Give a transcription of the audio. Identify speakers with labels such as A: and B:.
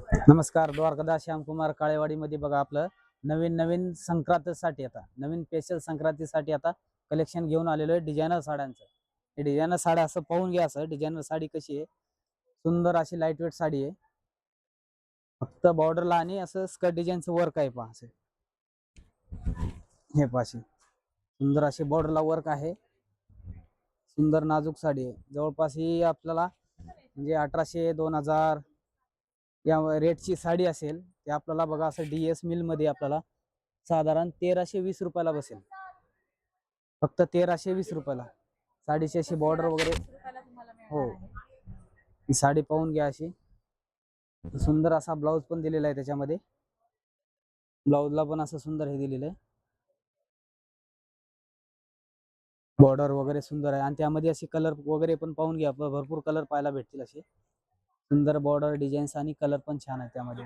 A: नमस्कार. द्वारकादास श्यामकुमार काळेवाडीमध्ये बघा आपलं नवीन नवीन संक्रांतीसाठी आता नवीन स्पेशल संक्रांतीसाठी आता कलेक्शन घेऊन आलेलो आहे डिझायनर साड्यांचं. हे डिझायनर साड्या असं पाहून घ्या. असं डिझायनर साडी कशी आहे, सुंदर अशी लाईट वेट साडी आहे. फक्त बॉर्डरला आणि असं स्कर्ट डिझाईनचं वर्क आहे पहा. असं हे पाशी सुंदर अशी बॉर्डरला वर्क आहे. सुंदर नाजूक साडी आहे. जवळपास ही आपल्याला म्हणजे 1800 2000 या रेटची साडी असेल. ते आपल्याला बघा असं DS मिल मध्ये आपल्याला साधारण 1320 रुपयाला बसेल. फक्त 1320 रुपयाला साडीची अशी बॉर्डर वगैरे. हो, ही साडी पाहून घ्या. अशी सुंदर असा ब्लाऊज पण दिलेला आहे. त्याच्यामध्ये ब्लाऊजला पण असं सुंदर हे दिलेलं आहे. बॉर्डर वगैरे सुंदर आहे आणि त्यामध्ये अशी कलर वगैरे पण पाहून घ्या. भरपूर कलर पाहायला भेटतील. असे सुंदर बॉर्डर डिझाईन्स आणि कलर पण छान आहे त्यामध्ये.